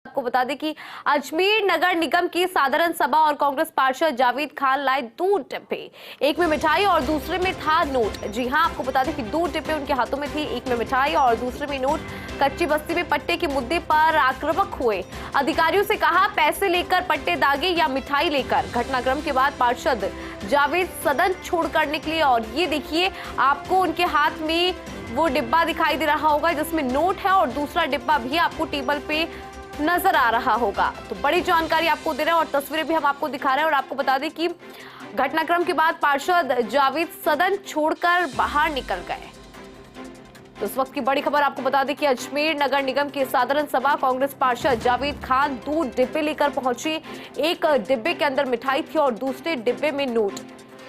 आपको बता दें कि अजमेर नगर निगम की साधारण सभा और कांग्रेस पार्षद जावेद खान लाए 2 डिब्बे, एक में मिठाई और दूसरे में था नोट। जी हां, आपको बता दें कि 2 डिब्बे उनके हाथों में थी, एक में मिठाई और दूसरे में नोट। कच्ची बस्ती में पट्टे के मुद्दे पर आक्रामक हुए, अधिकारियों से कहा पैसे लेकर पट्टे दागे या मिठाई लेकर। घटनाक्रम के बाद पार्षद जावेद सदन छोड़कर निकले और ये देखिए आपको उनके हाथ में वो डिब्बा दिखाई दे रहा होगा जिसमें नोट है और दूसरा डिब्बा भी आपको टेबल पे नजर आ रहा होगा। तो बड़ी जानकारी आपको दे रहे हैं और तस्वीरें भी हम आपको दिखा रहे हैं। और आपको बता दें कि घटनाक्रम के बाद पार्षद जावेद सदन छोड़कर बाहर निकल गए। तो इस वक्त की बड़ी खबर आपको बता दें कि अजमेर नगर निगम की साधारण सभा कांग्रेस पार्षद जावेद खान 2 डिब्बे लेकर पहुंचे। एक डिब्बे के अंदर मिठाई थी और दूसरे डिब्बे में नोट।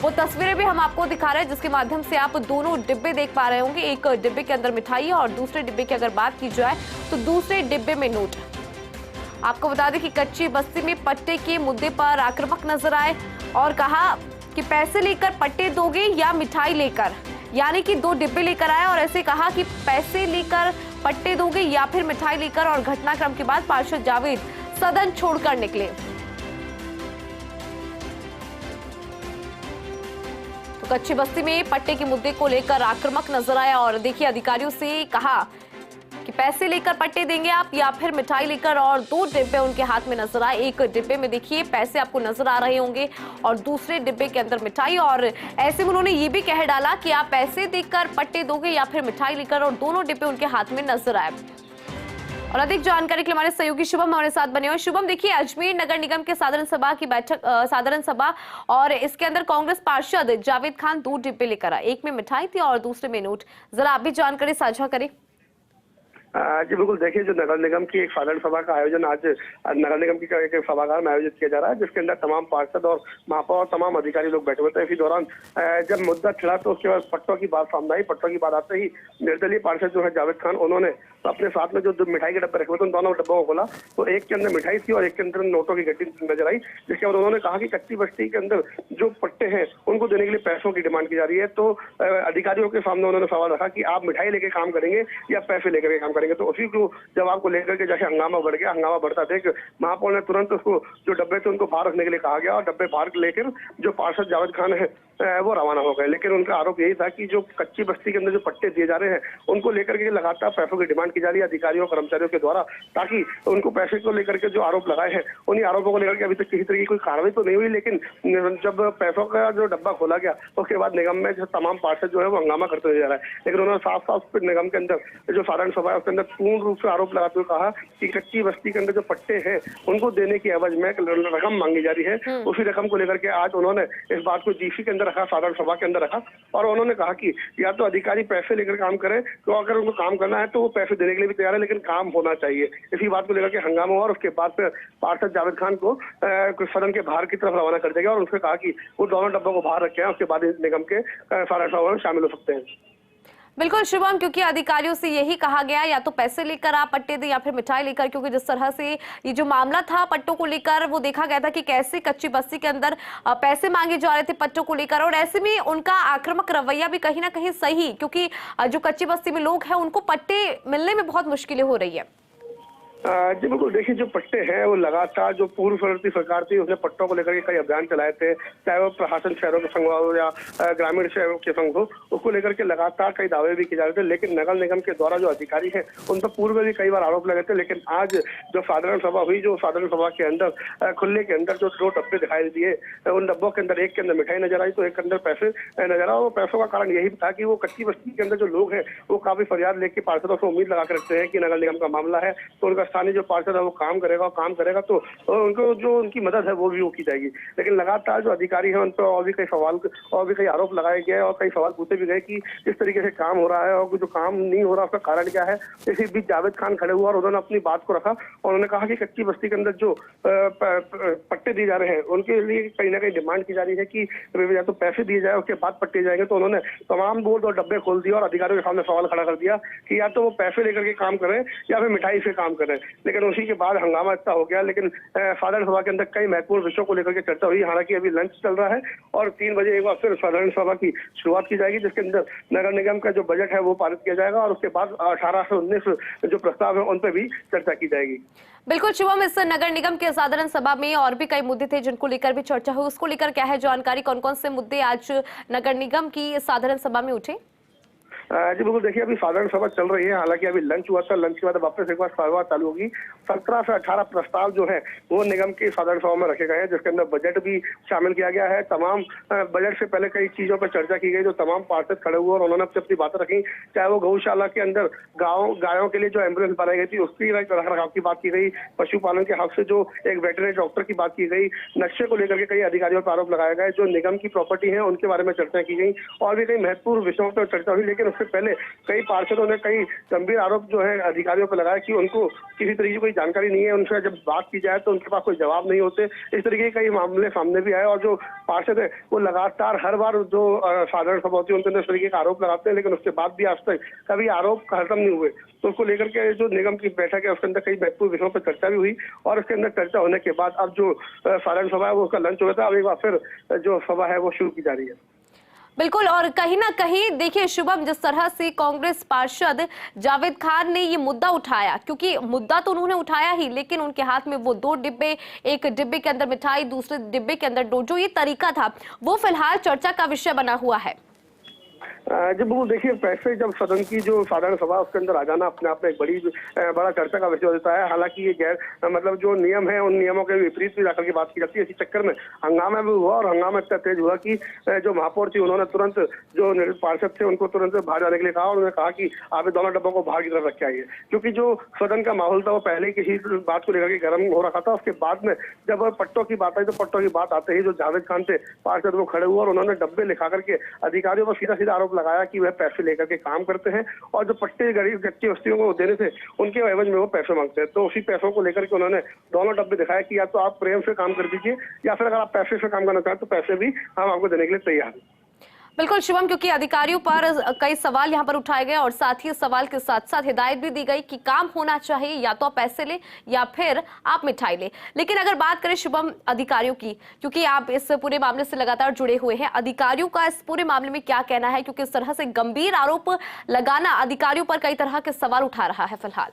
वो तस्वीरें भी हम आपको दिखा रहे हैं जिसके माध्यम से आप दोनों डिब्बे देख पा रहे होंगे। एक डिब्बे के अंदर मिठाई है और दूसरे डिब्बे की अगर बात की जाए तो दूसरे डिब्बे में नोट। आपको बता दें कि कच्ची बस्ती में पट्टे के मुद्दे पर आक्रामक नजर आए और कहा कि पैसे लेकर पट्टे दोगे या मिठाई लेकर, यानी कि 2 डिब्बे लेकर आए और ऐसे कहा कि पैसे लेकर पट्टे दोगे या फिर मिठाई लेकर। और घटनाक्रम के बाद पार्षद जावेद सदन छोड़कर निकले। तो कच्ची बस्ती में पट्टे के मुद्दे को लेकर आक्रामक नजर आया और देखिए अधिकारियों से कहा कि पैसे लेकर पट्टे देंगे आप या फिर मिठाई लेकर। और 2 डिब्बे उनके हाथ में नजर आए। एक डिब्बे में देखिए पैसे आपको नजर आ रहे होंगे और दूसरे डिब्बे के अंदर मिठाई। और ऐसे में उन्होंने ये भी कह डाला कि आप पैसे देकर पट्टे दोगे या फिर मिठाई लेकर। और दोनों डिब्बे उनके हाथ में नजर आए। और अधिक जानकारी के लिए हमारे सहयोगी शुभम हमारे साथ बने हुए। शुभम, देखिए अजमेर नगर निगम के साधारण सभा की बैठक, साधारण सभा और इसके अंदर कांग्रेस पार्षद जावेद खान 2 डिब्बे लेकर आए, एक में मिठाई थी और दूसरे में नोट। जरा आप भी जानकारी साझा करें। जी बिल्कुल, देखिए जो नगर निगम की एक साधारण सभा का आयोजन आज नगर निगम की एक सभागार में आयोजित किया जा रहा है, जिसके अंदर तमाम पार्षद और महापौर और तमाम अधिकारी लोग बैठे हुए थे। इसी दौरान जब मुद्दा छिड़ा तो उसके बाद पट्टों की बात सामने आई। पट्टों की बात आते ही निर्दलीय पार्षद जो है जावेद खान, उन्होंने अपने साथ में जो मिठाई के डब्बे रखे हुए थे उन दोनों डब्बों को खोला तो एक के अंदर मिठाई थी और एक के अंदर नोटों की गड्डी नजर आई। जिसके बाद उन्होंने कहा कि कच्ची बस्ती के अंदर जो पट्टे हैं उनको देने के लिए पैसों की डिमांड की जा रही है। तो अधिकारियों के सामने उन्होंने सवाल रखा कि आप मिठाई लेके काम करेंगे या पैसे लेकर के काम करेंगे। तो उसी को जवाब को लेकर के जैसे हंगामा बढ़ गया। हंगामा बढ़ता देख महापौर ने तुरंत उसको जो डब्बे थे उनको बाहर रखने के लिए कहा गया और डब्बे बाहर लेकर जो पार्षद जावेद खान है वो रवाना हो गए। लेकिन उनका आरोप यही था कि जो कच्ची बस्ती के अंदर जो पट्टे दिए जा रहे हैं उनको लेकर के लगातार पैसों की डिमांड की जा रही है अधिकारियों कर्मचारियों के द्वारा, ताकि उनको पैसे को लेकर के जो आरोप लगाए हैं उन्हीं आरोपों को लेकर के अभी तक किसी तरह की कोई कार्रवाई तो नहीं हुई। लेकिन जब पैसों का जो डब्बा खोला गया उसके बाद निगम में जो तमाम पार्षद जो है वो हंगामा करते हुए जा रहा है। लेकिन उन्होंने साफ साफ निगम के अंदर जो साधारण सभा है उसके अंदर पूर्ण रूप से आरोप लगाते हुए कहा कि कच्ची बस्ती के अंदर जो पट्टे हैं उनको देने की एवज में रकम मांगी जा रही है। उसी रकम को लेकर के आज उन्होंने इस बात को जीसी के अंदर रखा, साधारण सभा के अंदर रखा और उन्होंने कहा कि या तो अधिकारी पैसे लेकर काम करें, तो अगर उनको काम करना है तो वो पैसे देने के लिए भी तैयार है, लेकिन काम होना चाहिए। इसी बात को लेकर के हंगामा हुआ और उसके बाद फिर पार्षद जावेद खान को सदन के बाहर की तरफ रवाना कर दिया गया और उसने कहा कि वो दोनों डब्बों को बाहर रखे हैं, उसके बाद निगम के साधारण सभा में शामिल हो सकते हैं। बिल्कुल शुभम, क्योंकि अधिकारियों से यही कहा गया या तो पैसे लेकर आप पट्टे दें या फिर मिठाई लेकर, क्योंकि जिस तरह से ये जो मामला था पट्टों को लेकर वो देखा गया था कि कैसे कच्ची बस्ती के अंदर पैसे मांगे जा रहे थे पट्टों को लेकर। और ऐसे में उनका आक्रामक रवैया भी कहीं ना कहीं सही, क्योंकि जो कच्ची बस्ती में लोग हैं उनको पट्टे मिलने में बहुत मुश्किलें हो रही है। जी बिल्कुल, देखिए जो पट्टे हैं वो लगातार जो पूर्ववर्ती सरकार थी उसने पट्टों को लेकर के कई अभियान चलाए थे, चाहे वो प्रशासन शहरों के संघ हो या ग्रामीण शहरों के संघ हो, उसको लेकर के लगातार कई दावे भी किए जा रहे थे। लेकिन नगर निगम के द्वारा जो अधिकारी हैं उन पर पूर्व में भी कई बार आरोप लगे थे। लेकिन आज जो साधारण सभा हुई, जो साधारण सभा के अंदर खुले के अंदर जो 2 डब्बे दिखाई दिए, उन डब्बों के अंदर एक के अंदर मिठाई नजर आई तो एक के अंदर पैसे नजर आए। पैसों का कारण यही था कि वो कच्ची बस्ती के अंदर जो लोग हैं वो काफी फरियाद लेके पार्षदों से उम्मीद लगा कर रखते हैं कि नगर निगम का मामला है तो उनका स्थानीय जो पार्षद है वो काम करेगा तो उनको जो उनकी मदद है वो भी की जाएगी। लेकिन लगातार जो अधिकारी है उन पर और भी कई सवाल और भी कई आरोप लगाए गए और कई सवाल पूछे भी गए कि किस तरीके से काम हो रहा है और जो काम नहीं हो रहा उसका कारण क्या है। इसी बीच जावेद खान खड़े हुआ और उन्होंने अपनी बात को रखा और उन्होंने कहा कि कच्ची बस्ती के अंदर जो पट्टे दिए जा रहे हैं उनके लिए कहीं ना कहीं डिमांड की जा रही है कि या तो पैसे दिए जाए उसके बाद पट्टे जाएंगे। तो उन्होंने तमाम बोर्ड और डब्बे खोल दिया और अधिकारियों के सामने सवाल खड़ा कर दिया कि या तो वो पैसे लेकर के काम करें या फिर मिठाई से काम करें। लेकिन उसी के बाद हंगामा इतना हो गया। लेकिन साधारण सभा के अंदर कई महत्वपूर्ण विषयों को लेकर के चर्चा हुई। हालांकि अभी लंच चल रहा है और 3 बजे एक बार फिर साधारण सभा की शुरुआत की जाएगी, जिसके अंदर नगर निगम का जो बजट है वो पारित किया जाएगा और उसके बाद 18 से 19 जो प्रस्ताव है उन पर भी चर्चा की जाएगी। बिल्कुल शिवम, इस नगर निगम के साधारण सभा में और भी कई मुद्दे थे जिनको लेकर भी चर्चा हुई, उसको लेकर क्या है जानकारी? कौन कौन से मुद्दे आज नगर निगम की साधारण सभा में उठे? जी बिल्कुल, देखिए अभी साधारण सभा चल रही है। हालांकि अभी लंच हुआ था, लंच के बाद वापस एक बार सभा चालू होगी। 17 से 18 प्रस्ताव जो है वो निगम की साधारण सभा में रखे गए हैं, जिसके अंदर बजट भी शामिल किया गया है। तमाम बजट से पहले कई चीजों पर चर्चा की गई, जो तमाम पार्षद खड़े हुए और उन्होंने अपनी बातें रखी। चाहे वो गौशाला के अंदर गायों के लिए जो एम्बुलेंस बनाई गई थी उसकी रखरखाव की बात की गई, पशुपालन के हक से जो एक वेटरनरी डॉक्टर की बात की गई, नक्शे को लेकर के कई अधिकारियों पर आरोप लगाए गए, जो निगम की प्रॉपर्टी है उनके बारे में चर्चा की गई और भी कई महत्वपूर्ण विषयों पर चर्चा हुई। लेकिन उससे पहले कई पार्षदों ने कई गंभीर आरोप जो है अधिकारियों पर लगाया कि उनको किसी तरीके की कोई जानकारी नहीं है, उनसे जब बात की जाए तो उनके पास कोई जवाब नहीं होते। इस तरीके के कई मामले सामने भी आए और जो पार्षद है वो लगातार हर बार जो साधारण सभा होती है उनके अंदर इस तरीके का आरोप लगाते हैं, लेकिन उसके बाद भी आज तक कभी आरोप खत्म नहीं हुए। तो उसको लेकर के जो निगम की बैठक है उसके अंदर कई महत्वपूर्ण विषयों पर चर्चा भी हुई और उसके अंदर चर्चा होने के बाद अब जो साधारण सभा है वो उसका लंच हुआ था। अब एक बार फिर जो सभा है वो शुरू की जा रही है। बिल्कुल, और कहीं ना कहीं देखिए शुभम, जिस तरह से कांग्रेस पार्षद जावेद खान ने ये मुद्दा उठाया, क्योंकि मुद्दा तो उन्होंने उठाया ही, लेकिन उनके हाथ में वो 2 डिब्बे, एक डिब्बे के अंदर मिठाई, दूसरे डिब्बे के अंदर डोजो, ये तरीका था वो फिलहाल चर्चा का विषय बना हुआ है। जब वो देखिए पैसे जब सदन की जो साधारण सभा उसके अंदर आ जाना अपने आप में एक बड़ा चर्चा का विषय होता है। हालांकि ये गैर मतलब जो नियम है उन नियमों के विपरीत भी जाकर के बात की जाती है। इसी चक्कर में हंगामा भी हुआ और हंगामा इतना तेज हुआ कि जो महापौर थी उन्होंने तुरंत जो पार्षद थे उनको तुरंत बाहर जाने के लिए कहा और उन्होंने कहा कि आप दोनों डब्बों को बाहर की तरफ रख के आइए, क्योंकि जो सदन का माहौल था वो पहले किसी बात को लेकर के गर्म हो रखा था। उसके बाद में जब पट्टों की बात आई तो पट्टों की बात आते ही जो जावेद खान थे पार्षद वो खड़े हुए और उन्होंने डब्बे लिखा करके अधिकारियों पर सीधा सीधा आरोप लगाया कि वह पैसे लेकर के काम करते हैं और जो पट्टे गरीब व्यक्ति बस्तियों को देने थे उनके एवज में वो पैसे मांगते हैं। तो उसी पैसों को लेकर के उन्होंने दोनों डब्बे दिखाया कि या तो आप प्रेम से काम कर दीजिए या फिर अगर आप पैसे से काम करना चाहें तो पैसे भी हम आपको देने के लिए तैयार हैं। बिल्कुल शिवम, क्योंकि अधिकारियों पर कई सवाल यहाँ पर उठाए गए और साथ ही सवाल के साथ साथ हिदायत भी दी गई कि काम होना चाहिए, या तो आप पैसे ले या फिर आप मिठाई ले। लेकिन अगर बात करें शुभम अधिकारियों की, क्योंकि आप इस पूरे मामले से लगातार जुड़े हुए हैं, अधिकारियों का इस पूरे मामले में क्या कहना है? क्योंकि इस तरह से गंभीर आरोप लगाना अधिकारियों पर कई तरह के सवाल उठा रहा है फिलहाल।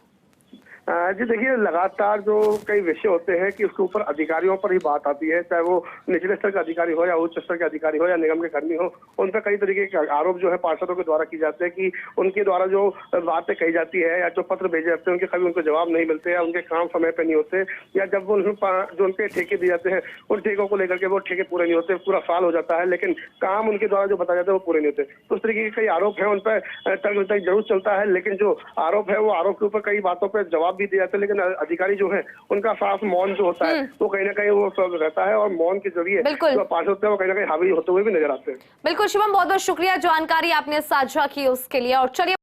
जी देखिए, लगातार जो कई विषय होते हैं कि उसके ऊपर अधिकारियों पर ही बात आती है, चाहे वो निचले स्तर के अधिकारी हो या उच्च स्तर के अधिकारी हो या निगम के कर्मी हो, उन पर कई तरीके के आरोप जो है पार्षदों के द्वारा की जाते हैं कि उनके द्वारा जो बातें कही जाती है या जो पत्र भेजे जाते हैं उनके कभी उनको जवाब नहीं मिलते या उनके काम समय पर नहीं होते, या जब वो जो उनके ठेके दिए जाते हैं उन ठेकों को लेकर के वो ठेके पूरे नहीं होते, पूरा साल हो जाता है लेकिन काम उनके द्वारा जो बताया जाता है वो पूरे नहीं होते। तो उस तरीके के कई आरोप है, उन पर तर्क जरूर चलता है, लेकिन जो आरोप है वो आरोप के ऊपर कई बातों पर जवाब भी दिए जाते हैं। लेकिन अधिकारी जो है उनका साफ मौन जो होता है वो कहीं ना कहीं वो रहता है और मौन के जरिए जो पार्षद होते हैं वो कहीं ना कहीं हावी होते हुए भी नजर आते हैं। बिल्कुल शिवम, बहुत बहुत शुक्रिया जानकारी आपने साझा की उसके लिए। और चलिए